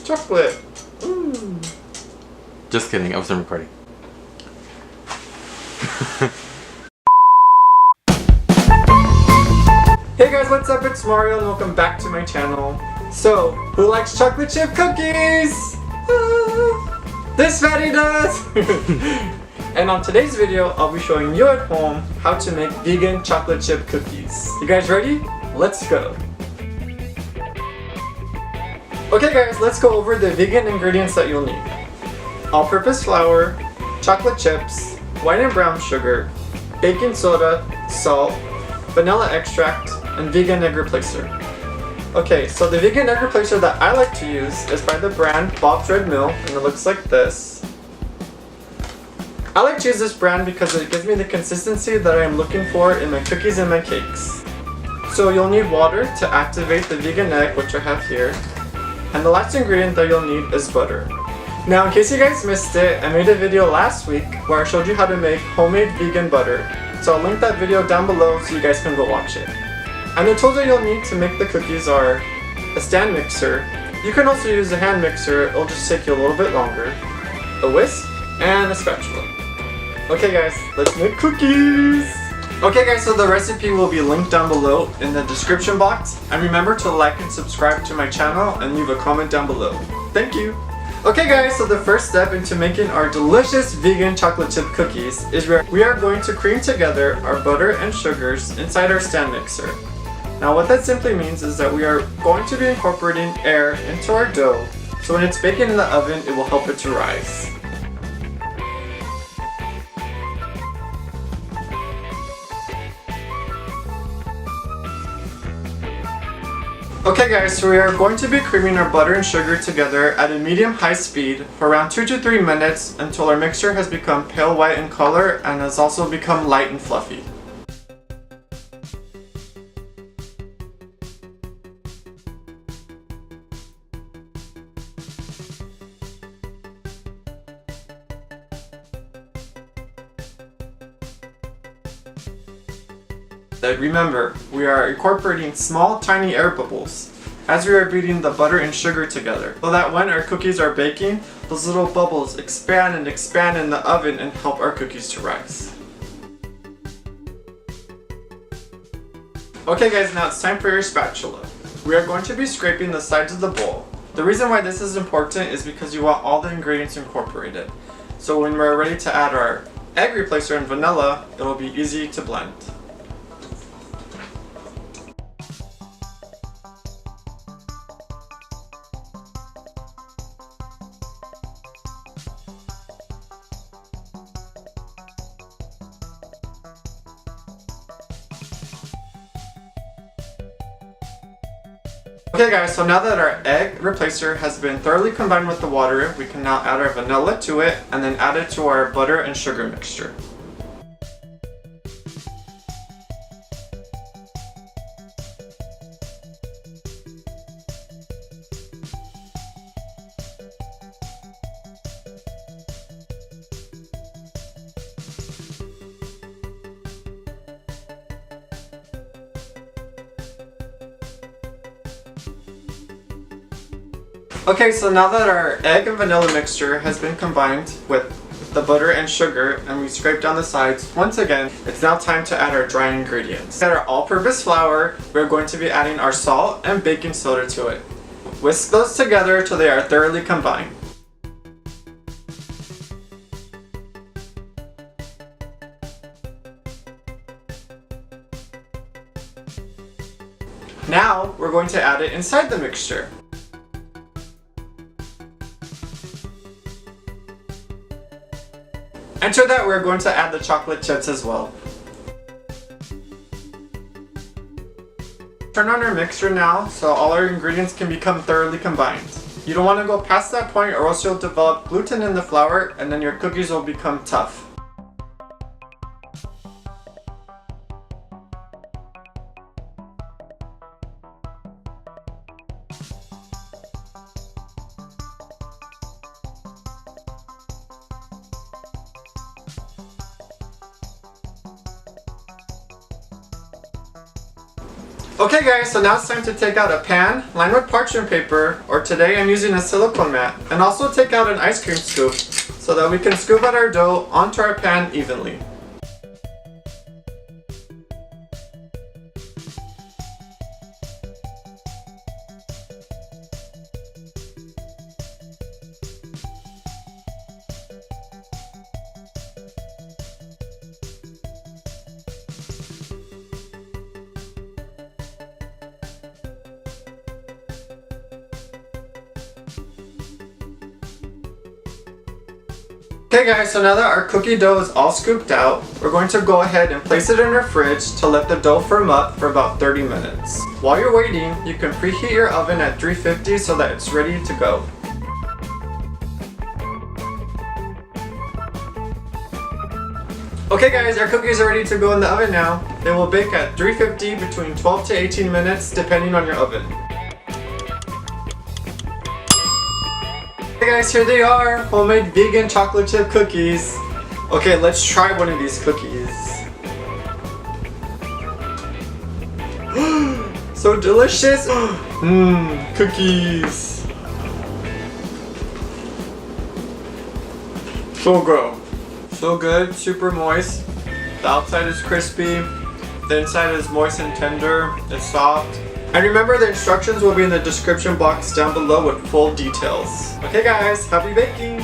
Chocolate. Just kidding, I wasn't recording. Hey guys, what's up? It's Mario and welcome back to my channel. So, who likes chocolate chip cookies? This fatty does! And on today's video, I'll be showing you at home how to make vegan chocolate chip cookies. You guys ready? Let's go! Okay guys, let's go over the vegan ingredients that you'll need. All-purpose flour, chocolate chips, white and brown sugar, baking soda, salt, vanilla extract, and vegan egg replacer. Okay, so the vegan egg replacer that I like to use is by the brand Bob's Red Mill, and it looks like this. I like to use this brand because it gives me the consistency that I am looking for in my cookies and my cakes. So you'll need water to activate the vegan egg, which I have here. And the last ingredient that you'll need is butter. Now, in case you guys missed it, I made a video last week where I showed you how to make homemade vegan butter. So I'll link that video down below so you guys can go watch it. And the tools that you'll need to make the cookies are a stand mixer. You can also use a hand mixer, it'll just take you a little bit longer. A whisk, and a spatula. Okay guys, let's make cookies! Okay guys, so the recipe will be linked down below in the description box. And remember to like and subscribe to my channel and leave a comment down below. Thank you! Okay guys, so the first step into making our delicious vegan chocolate chip cookies is we are going to cream together our butter and sugars inside our stand mixer. Now what that simply means is that we are going to be incorporating air into our dough, so when it's baking in the oven it will help it to rise. Okay guys, so we are going to be creaming our butter and sugar together at a medium-high speed for around 2 to 3 minutes until our mixture has become pale white in color and has also become light and fluffy. Remember, we are incorporating small tiny air bubbles as we are beating the butter and sugar together, so that when our cookies are baking, those little bubbles expand and expand in the oven and help our cookies to rise. Okay guys, now it's time for your spatula. We are going to be scraping the sides of the bowl. The reason why this is important is because you want all the ingredients incorporated. So when we're ready to add our egg replacer and vanilla, it will be easy to blend. Okay guys, so now that our egg replacer has been thoroughly combined with the water, we can now add our vanilla to it and then add it to our butter and sugar mixture. Okay, so now that our egg and vanilla mixture has been combined with the butter and sugar and we scraped down the sides, once again, it's now time to add our dry ingredients. To add our all-purpose flour, we're going to be adding our salt and baking soda to it. Whisk those together till they are thoroughly combined. Now, we're going to add it inside the mixture. And to that, we're going to add the chocolate chips as well. Turn on our mixture now so all our ingredients can become thoroughly combined. You don't want to go past that point or else you'll develop gluten in the flour and then your cookies will become tough. Okay guys, so now it's time to take out a pan lined with parchment paper, or today I'm using a silicone mat, and also take out an ice cream scoop so that we can scoop out our dough onto our pan evenly. Okay guys, so now that our cookie dough is all scooped out, we're going to go ahead and place it in our fridge to let the dough firm up for about 30 minutes. While you're waiting, you can preheat your oven at 350 so that it's ready to go. Okay guys, our cookies are ready to go in the oven now. They will bake at 350 between 12 to 18 minutes depending on your oven. Hey guys, here they are, homemade vegan chocolate chip cookies. Okay, let's try one of these cookies. So delicious! Mmm, cookies. So good. So good, super moist. The outside is crispy, the inside is moist and tender, it's soft. And remember, the instructions will be in the description box down below with full details. Okay guys, happy baking!